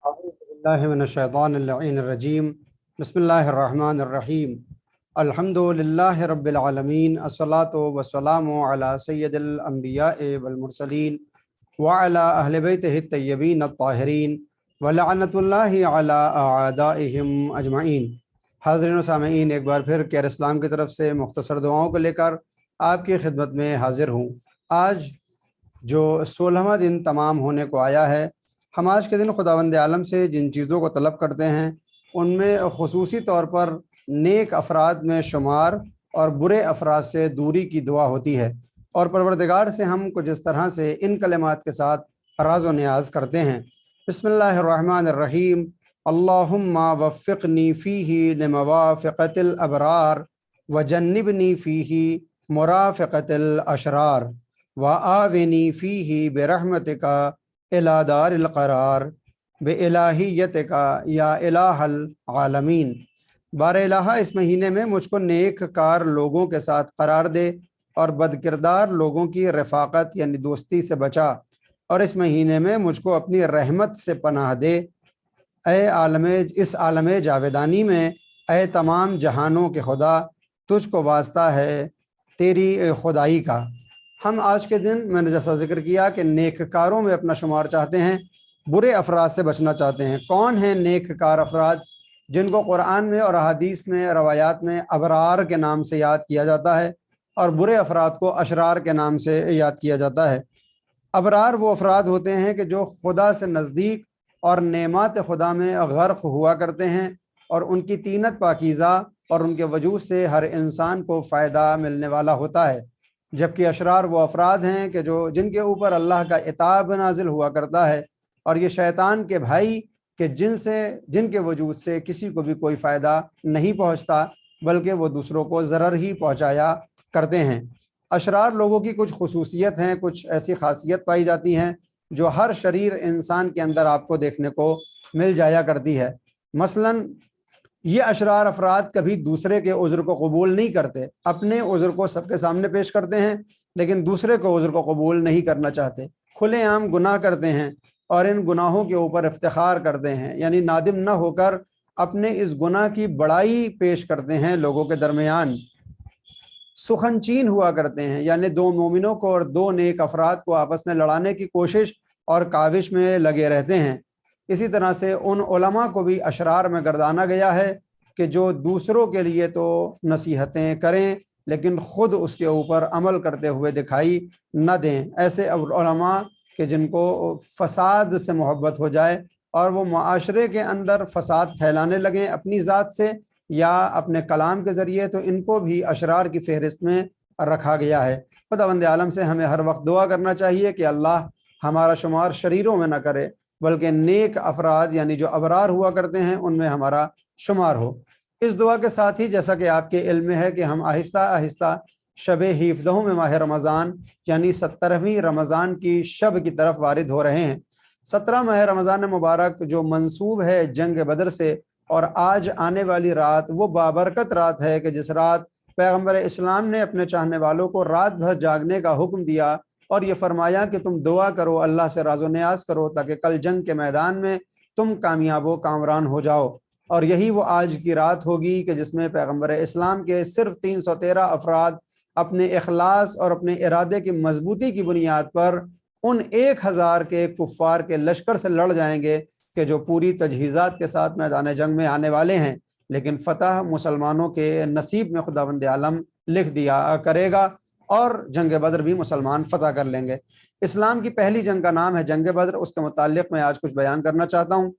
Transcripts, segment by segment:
اعوذ باللہ من الشیطان اللعین الرجیم بسم اللہ الرحمن الرحیم الحمد للہ رب العالمین الصلاۃ والسلام علی سید الانبیاء والمرسلین وعلی اہل بیتہ الطیبین الطاہرین ولعنۃ اللہ علی اعدائہم اجمعین۔ حاضرین و سامعین، ایک بار پھر کیئر اسلام کی طرف سے مختصر دعاؤں کو لے کر آپ کی خدمت میں حاضر ہوں۔ آج جو 16واں دن تمام ہونے کو آیا ہے، ہم آج کے دن خداوند عالم سے جن چیزوں کو طلب کرتے ہیں ان میں خصوصی طور پر نیک افراد میں شمار اور برے افراد سے دوری کی دعا ہوتی ہے، اور پروردگار سے ہم کچھ اس طرح سے ان کلمات کے ساتھ راز و نیاز کرتے ہیں۔ بسم اللہ الرحمن الرحیم، اللہم وفقنی فیہ لموافقۃ الابرار وجنبنی فیہ مرافقۃ الاشرار وآونی فیہ برحمتک الی دار القرار بِالٰہیتک یا الہ العالمین۔ بار الہ، اس مہینے میں مجھ کو نیک کار لوگوں کے ساتھ قرار دے اور بدکردار لوگوں کی رفاقت یعنی دوستی سے بچا، اور اس مہینے میں مجھ کو اپنی رحمت سے پناہ دے۔ اے اس عالم جاویدانی میں اے تمام جہانوں کے خدا، تجھ کو واسطہ ہے تیری خدائی کا۔ ہم آج کے دن، میں نے جیسا ذکر کیا کہ نیک کاروں میں اپنا شمار چاہتے ہیں، برے افراد سے بچنا چاہتے ہیں۔ کون ہیں نیک کار افراد جن کو قرآن میں اور احادیث میں، روایات میں ابرار کے نام سے یاد کیا جاتا ہے، اور برے افراد کو اشرار کے نام سے یاد کیا جاتا ہے؟ ابرار وہ افراد ہوتے ہیں کہ جو خدا سے نزدیک اور نعمات خدا میں غرق ہوا کرتے ہیں، اور ان کی طینت پاکیزہ اور ان کے وجود سے ہر انسان کو فائدہ ملنے والا ہوتا ہے۔ جبکہ اشرار وہ افراد ہیں کہ جن کے اوپر اللہ کا عتاب نازل ہوا کرتا ہے، اور یہ شیطان کے بھائی کہ جن کے وجود سے کسی کو بھی کوئی فائدہ نہیں پہنچتا، بلکہ وہ دوسروں کو ضرر ہی پہنچایا کرتے ہیں۔ اشرار لوگوں کی کچھ خصوصیت ہیں، کچھ ایسی خاصیت پائی جاتی ہیں جو ہر شریر انسان کے اندر آپ کو دیکھنے کو مل جایا کرتی ہے۔ مثلاً یہ اشرار افراد کبھی دوسرے کے عذر کو قبول نہیں کرتے، اپنے عذر کو سب کے سامنے پیش کرتے ہیں لیکن دوسرے کو عذر کو قبول نہیں کرنا چاہتے۔ کھلے عام گناہ کرتے ہیں اور ان گناہوں کے اوپر افتخار کرتے ہیں، یعنی نادم نہ ہو کر اپنے اس گناہ کی بڑائی پیش کرتے ہیں لوگوں کے درمیان۔ سخن چین ہوا کرتے ہیں، یعنی دو مومنوں کو اور دو نیک افراد کو آپس میں لڑانے کی کوشش اور کاوش میں لگے رہتے ہیں۔ اسی طرح سے ان علماء کو بھی اشرار میں گردانا گیا ہے کہ جو دوسروں کے لیے تو نصیحتیں کریں لیکن خود اس کے اوپر عمل کرتے ہوئے دکھائی نہ دیں۔ ایسے علماء کہ جن کو فساد سے محبت ہو جائے اور وہ معاشرے کے اندر فساد پھیلانے لگیں اپنی ذات سے یا اپنے کلام کے ذریعے، تو ان کو بھی اشرار کی فہرست میں رکھا گیا ہے۔ خداوند عالم سے ہمیں ہر وقت دعا کرنا چاہیے کہ اللہ ہمارا شمار شریروں میں نہ کرے، بلکہ نیک افراد یعنی جو ابرار ہوا کرتے ہیں ان میں ہمارا شمار ہو۔ اس دعا کے ساتھ ہی جیسا کہ آپ کے علم میں ہے کہ ہم آہستہ آہستہ شب 17 میں ماہ رمضان یعنی 17ویں رمضان کی شب کی طرف وارد ہو رہے ہیں۔ 17 ماہ رمضان مبارک جو منسوب ہے جنگ بدر سے، اور آج آنے والی رات وہ بابرکت رات ہے کہ جس رات پیغمبر اسلام نے اپنے چاہنے والوں کو رات بھر جاگنے کا حکم دیا اور یہ فرمایا کہ تم دعا کرو، اللہ سے راز و نیاز کرو تاکہ کل جنگ کے میدان میں تم کامیاب و کامران ہو جاؤ۔ اور یہی وہ آج کی رات ہوگی کہ جس میں پیغمبر اسلام کے صرف 313 افراد اپنے اخلاص اور اپنے ارادے کی مضبوطی کی بنیاد پر ان 1000 کے کفار کے لشکر سے لڑ جائیں گے کہ جو پوری تجہیزات کے ساتھ میدان جنگ میں آنے والے ہیں، لیکن فتح مسلمانوں کے نصیب میں خداوند عالم لکھ دیا کرے گا اور جنگ بدر بھی مسلمان فتح کر لیں گے۔ اسلام کی پہلی جنگ کا نام ہے جنگ بدر، اس کے متعلق میں آج کچھ بیان کرنا چاہتا ہوں۔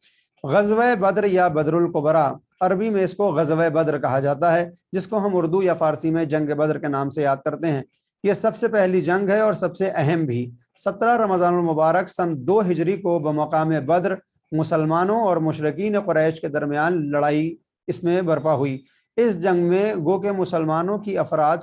غزوہ بدر یا بدر الکبریٰ، عربی میں اس کو غزوہ بدر کہا جاتا ہے، جس کو ہم اردو یا فارسی میں جنگ بدر کے نام سے یاد کرتے ہیں۔ یہ سب سے پہلی جنگ ہے اور سب سے اہم بھی۔ 17 رمضان المبارک سن 2 ہجری کو بمقام بدر مسلمانوں اور مشرکین قریش کے درمیان لڑائی اس میں برپا ہوئی۔ اس جنگ میں گو کہ مسلمانوں کی افراد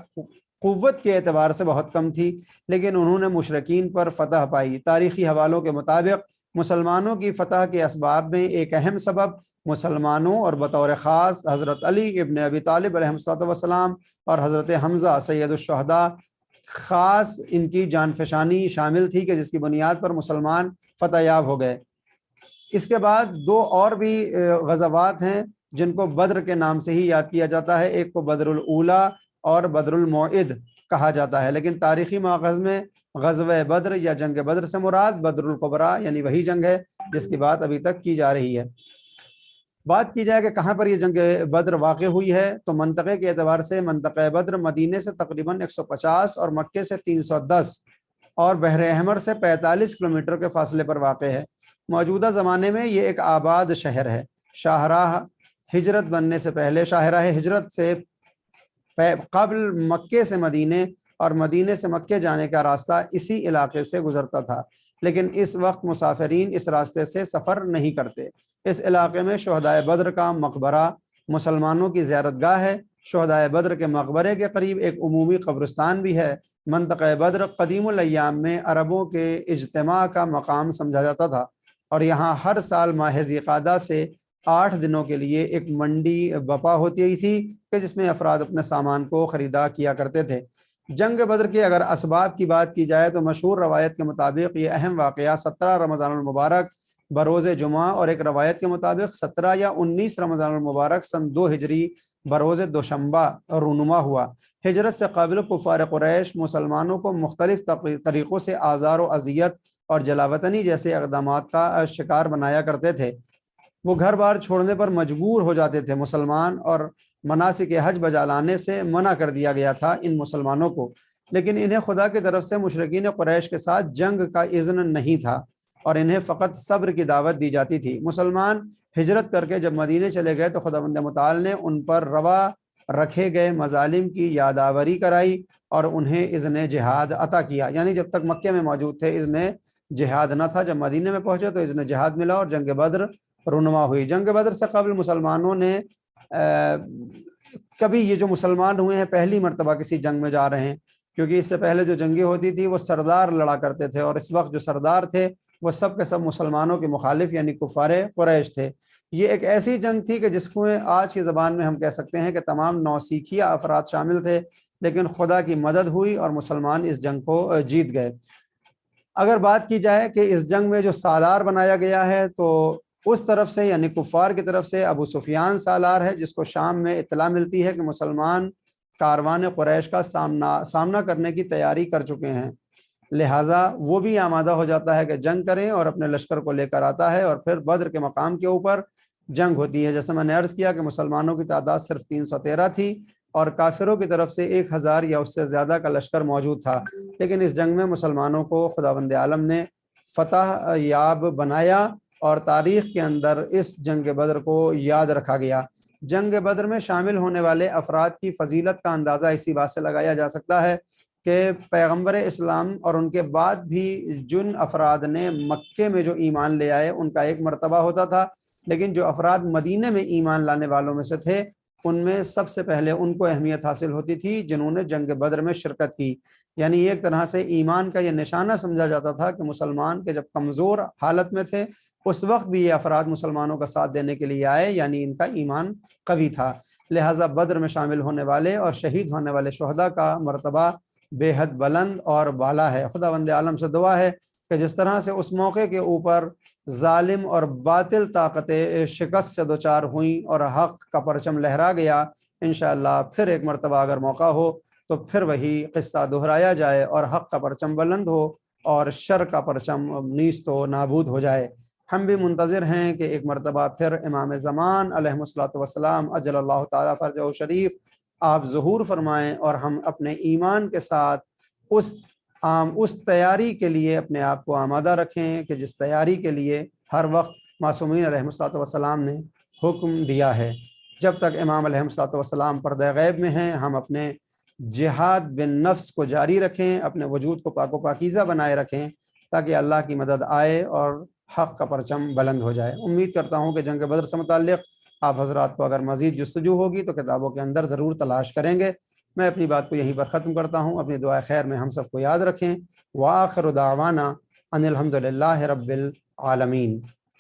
قوت کے اعتبار سے بہت کم تھی، لیکن انہوں نے مشرکین پر فتح پائی۔ تاریخی حوالوں کے مطابق مسلمانوں کی فتح کے اسباب میں ایک اہم سبب مسلمانوں اور بطور خاص حضرت علی ابن ابی طالب علیہ السلام اور حضرت حمزہ سید الشہداء خاص ان کی جان فشانی شامل تھی کہ جس کی بنیاد پر مسلمان فتح یاب ہو گئے۔ اس کے بعد دو اور بھی غزوات ہیں جن کو بدر کے نام سے ہی یاد کیا جاتا ہے، ایک کو بدر الاولیٰ اور بدر الموعد کہا جاتا ہے، لیکن تاریخی ماخذ میں غزوہ بدر یا جنگ بدر سے مراد بدر الکبریٰ یعنی وہی جنگ ہے جس کی بات ابھی تک کی جا رہی ہے۔ بات کی جائے کہ کہاں پر یہ جنگ بدر واقع ہوئی ہے تو منطقے کے اعتبار سے منطقہ بدر مدینے سے تقریباً 150 اور مکے سے 310 اور بحر احمر سے 45 کلومیٹر کے فاصلے پر واقع ہے۔ موجودہ زمانے میں یہ ایک آباد شہر ہے۔ شاہراہ ہجرت بننے سے پہلے، شاہراہ ہجرت سے قبل مکے سے مدینے اور مدینے سے مکے جانے کا راستہ اسی علاقے سے گزرتا تھا، لیکن اس وقت مسافرین اس راستے سے سفر نہیں کرتے۔ اس علاقے میں شہدائے بدر کا مقبرہ مسلمانوں کی زیارت گاہ ہے۔ شہدائے بدر کے مقبرے کے قریب ایک عمومی قبرستان بھی ہے۔ منطقہ بدر قدیم الایام میں عربوں کے اجتماع کا مقام سمجھا جاتا تھا، اور یہاں ہر سال ماہ ذی-قعدہ سے 8 دنوں کے لیے ایک منڈی بپا ہوتی تھی کہ جس میں افراد اپنے سامان کو خریدا کیا کرتے تھے۔ جنگ بدر کے اگر اسباب کی بات کی جائے تو مشہور روایت کے مطابق یہ اہم واقعہ 17 رمضان المبارک بروز جمعہ اور ایک روایت کے مطابق 17 یا 19 رمضان المبارک سن 2 ہجری بروز دوشنبہ رونما ہوا۔ ہجرت سے قبل کفار قریش مسلمانوں کو مختلف طریقوں سے آزار و اذیت اور جلاوطنی جیسے اقدامات کا شکار بنایا کرتے تھے۔ وہ گھر بار چھوڑنے پر مجبور ہو جاتے تھے۔ مسلمان اور مناسک حج بجا لانے سے منع کر دیا گیا تھا ان مسلمانوں کو، لیکن انہیں خدا کی طرف سے مشرکین قریش کے ساتھ جنگ کا اذن نہیں تھا اور انہیں فقط صبر کی دعوت دی جاتی تھی۔ مسلمان ہجرت کر کے جب مدینے چلے گئے تو خداوند متعال نے ان پر روا رکھے گئے مظالم کی یادآوری کرائی اور انہیں اذن جہاد عطا کیا، یعنی جب تک مکے میں موجود تھے اذن جہاد نہ تھا، جب مدینے میں پہنچے تو اذن جہاد ملا اور جنگ بدر رونما ہوئی۔ جنگ بدر سے قبل مسلمانوں نے کبھی، یہ جو مسلمان ہوئے ہیں پہلی مرتبہ کسی جنگ میں جا رہے ہیں، کیونکہ اس سے پہلے جو جنگیں ہوتی تھی وہ سردار لڑا کرتے تھے، اور اس وقت جو سردار تھے وہ سب کے سب مسلمانوں کے مخالف یعنی کفار قریش تھے۔ یہ ایک ایسی جنگ تھی کہ جس کو آج کی زبان میں ہم کہہ سکتے ہیں کہ تمام نوسیکھیا افراد شامل تھے، لیکن خدا کی مدد ہوئی اور مسلمان اس جنگ کو جیت گئے۔ اگر بات کی جائے کہ اس جنگ میں جو سالار بنایا گیا ہے تو اس طرف سے یعنی کفار کی طرف سے ابو سفیان سالار ہے، جس کو شام میں اطلاع ملتی ہے کہ مسلمان کاروان قریش کا سامنا کرنے کی تیاری کر چکے ہیں، لہٰذا وہ بھی آمادہ ہو جاتا ہے کہ جنگ کریں اور اپنے لشکر کو لے کر آتا ہے، اور پھر بدر کے مقام کے اوپر جنگ ہوتی ہے۔ جیسے میں نے عرض کیا کہ مسلمانوں کی تعداد صرف 313 تھی اور کافروں کی طرف سے 1000 یا اس سے زیادہ کا لشکر موجود تھا، لیکن اس جنگ میں مسلمانوں کو خداوند عالم نے فتح یاب بنایا اور تاریخ کے اندر اس جنگ بدر کو یاد رکھا گیا۔ جنگ بدر میں شامل ہونے والے افراد کی فضیلت کا اندازہ اسی بات سے لگایا جا سکتا ہے کہ پیغمبر اسلام اور ان کے بعد بھی جن افراد نے مکے میں جو ایمان لے آئے ان کا ایک مرتبہ ہوتا تھا، لیکن جو افراد مدینے میں ایمان لانے والوں میں سے تھے ان میں سب سے پہلے ان کو اہمیت حاصل ہوتی تھی جنہوں نے جنگ بدر میں شرکت کی، یعنی ایک طرح سے ایمان کا یہ نشانہ سمجھا جاتا تھا کہ مسلمان کے جب کمزور حالت میں تھے اس وقت بھی یہ افراد مسلمانوں کا ساتھ دینے کے لیے آئے، یعنی ان کا ایمان قوی تھا۔ لہٰذا بدر میں شامل ہونے والے اور شہید ہونے والے شہداء کا مرتبہ بے حد بلند اور بالا ہے۔ خداوند عالم سے دعا ہے کہ جس طرح سے اس موقع کے اوپر ظالم اور باطل طاقتیں شکست سے دوچار ہوئیں اور حق کا پرچم لہرا گیا، انشاءاللہ پھر ایک مرتبہ اگر موقع ہو تو پھر وہی قصہ دہرایا جائے اور حق کا پرچم بلند ہو اور شر کا پرچم نیست و نابود ہو جائے۔ ہم بھی منتظر ہیں کہ ایک مرتبہ پھر امام زمان علیہ الصلوۃ والسلام اجل اللہ تعالیٰ فرجہ شریف آپ ظہور فرمائیں اور ہم اپنے ایمان کے ساتھ اس تیاری کے لیے اپنے آپ کو آمادہ رکھیں کہ جس تیاری کے لیے ہر وقت معصومین علیہ الصلوۃ والسلام نے حکم دیا ہے۔ جب تک امام علیہ الصلوۃ والسلام پردہ غیب میں ہیں ہم اپنے جہاد بن نفس کو جاری رکھیں، اپنے وجود کو پاک و پاکیزہ بنائے رکھیں تاکہ اللہ کی مدد آئے اور حق کا پرچم بلند ہو جائے۔ امید کرتا ہوں کہ جنگ بدر سے متعلق آپ حضرات کو اگر مزید جستجو ہوگی تو کتابوں کے اندر ضرور تلاش کریں گے۔ میں اپنی بات کو یہیں پر ختم کرتا ہوں۔ اپنی دعائے خیر میں ہم سب کو یاد رکھیں۔ وآخر دعوانا ان الحمد للہ رب العالمین۔